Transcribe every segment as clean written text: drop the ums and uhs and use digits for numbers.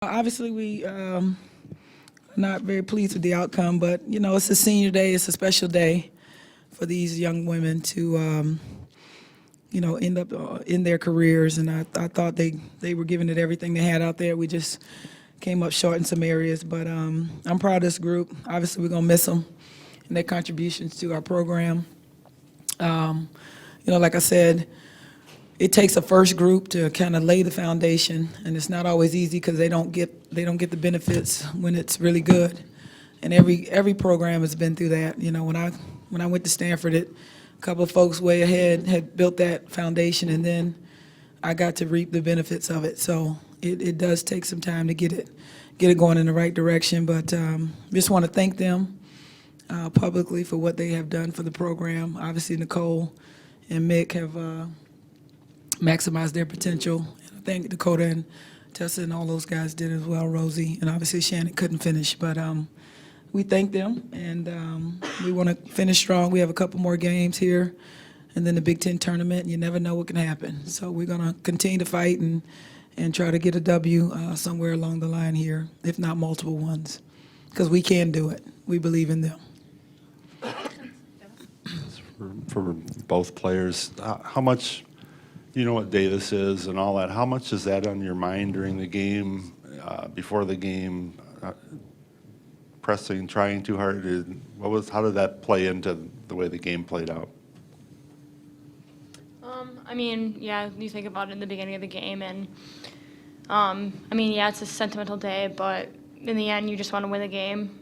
Obviously, we not very pleased with the outcome, but it's a senior day. It's a special day for these young women to end up in their careers, and I thought they were giving it everything they had out there. We just came up short in some areas, but I'm proud of this group. Obviously, we're gonna miss them and their contributions to our program. Like I said, it takes a first group to kind of lay the foundation, and it's not always easy because they don't get the benefits when it's really good. And every program has been through that. When I went to Stanford, a couple of folks way ahead had built that foundation, and then I got to reap the benefits of it. So it does take some time to get it going in the right direction. But just want to thank them publicly for what they have done for the program. Obviously, Nicole and Mick have maximize their potential. And I think Dakota and Tessa and all those guys did as well, Rosie, and obviously Shannon couldn't finish. But we thank them, and we want to finish strong. We have a couple more games here, and then the Big Ten tournament, and you never know what can happen. So we're going to continue to fight and try to get a W somewhere along the line here, if not multiple ones, because we can do it. We believe in them. For both players, how much, you know what day this is and all that, how much is that on your mind during the game, before the game, pressing, trying too hard? How did that play into the way the game played out? Yeah, you think about it in the beginning of the game, and it's a sentimental day, but in the end, you just want to win the game.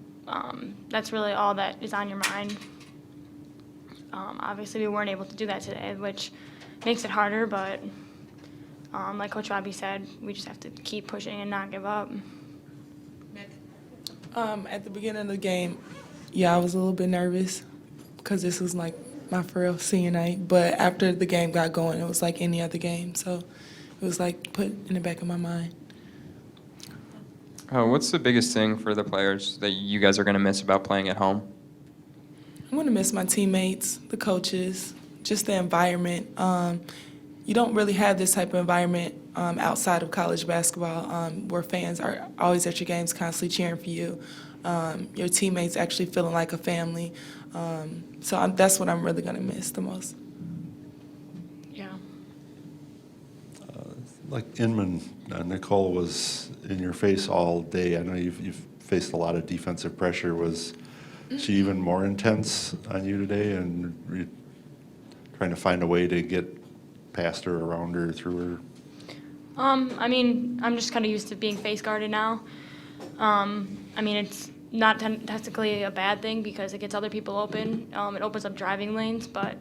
That's really all that is on your mind. Obviously, we weren't able to do that today, which makes it harder, but like Coach Robbie said, we just have to keep pushing and not give up. At the beginning of the game, I was a little bit nervous because this was like my first senior night. But after the game got going, it was like any other game. So it was like put in the back of my mind. What's the biggest thing for the players that you guys are going to miss about playing at home? I'm going to miss my teammates, the coaches, just the environment. You don't really have this type of environment outside of college basketball where fans are always at your games constantly cheering for you. Your teammates actually feeling like a family. So that's what I'm really going to miss the most. Yeah. Like Inman, Nicole was in your face all day. I know you've faced a lot of defensive pressure. Was she even more intense on you today, and trying to find a way to get past her, around her, through her? I'm just kind of used to being face guarded now. It's not technically a bad thing because it gets other people open. It opens up driving lanes, but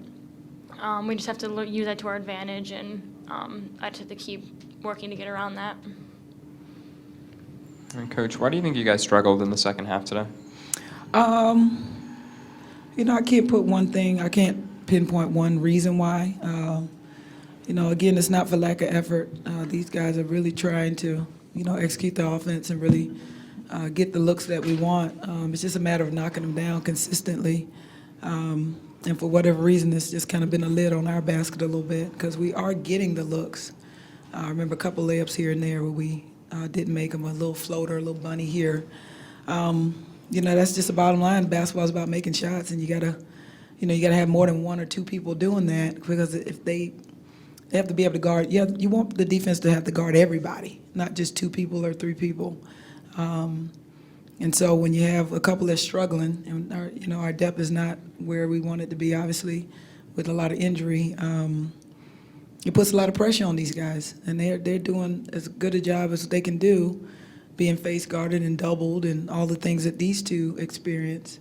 we just have to use that to our advantage, and I just have to keep working to get around that. And Coach, why do you think you guys struggled in the second half today? I can't put one thing. I can't pinpoint one reason why. Again, it's not for lack of effort. These guys are really trying to, execute the offense and really get the looks that we want. It's just a matter of knocking them down consistently. And for whatever reason, it's just kind of been a lid on our basket a little bit because we are getting the looks. I remember a couple layups here and there where we didn't make them, a little floater, a little bunny here. That's just the bottom line. Basketball is about making shots, and you gotta have more than one or two people doing that because if they have to be able to guard. Yeah, you want the defense to have to guard everybody, not just two people or three people. And so when you have a couple that's struggling, and our depth is not where we want it to be, obviously, with a lot of injury, it puts a lot of pressure on these guys, and they're doing as good a job as they can do, being face guarded and doubled and all the things that these two experience.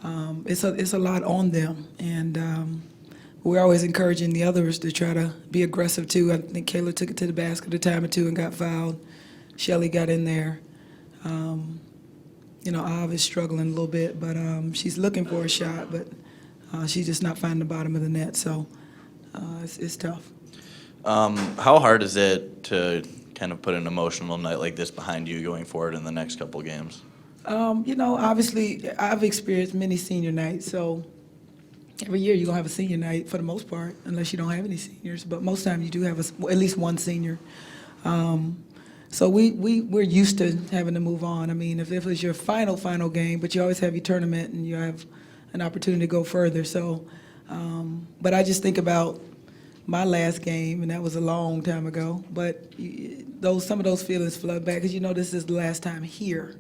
It's a lot on them, and we're always encouraging the others to try to be aggressive too. I think Kayla took it to the basket a time or two and got fouled. Shelly got in there. Av is struggling a little bit, but she's looking for a shot, but she's just not finding the bottom of the net, so it's tough. How hard is it to kind of put an emotional night like this behind you going forward in the next couple of games? Obviously, I've experienced many senior nights, so every year you're going to have a senior night for the most part, unless you don't have any seniors, but most times you do have at least one senior. So we're used to having to move on. I mean, if it was your final game, but you always have your tournament and you have an opportunity to go further. So, but I just think about my last game, and that was a long time ago. But some of those feelings flood back because this is the last time here.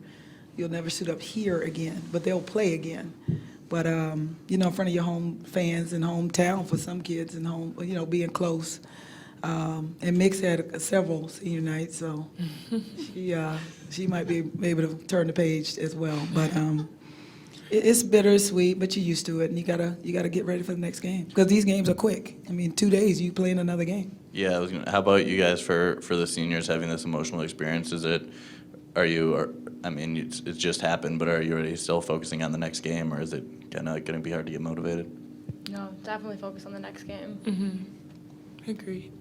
You'll never suit up here again, but they'll play again. But in front of your home fans and hometown for some kids, and home, being close. And Mix had several senior nights, so she might be able to turn the page as well. But it's bittersweet, but you're used to it, and you gotta get ready for the next game because these games are quick. I mean, 2 days you play in another game. Yeah, how about you guys for the seniors having this emotional experience? It's just happened, but are you already still focusing on the next game, or is it kind of going to be hard to get motivated? No, definitely focus on the next game. Agreed.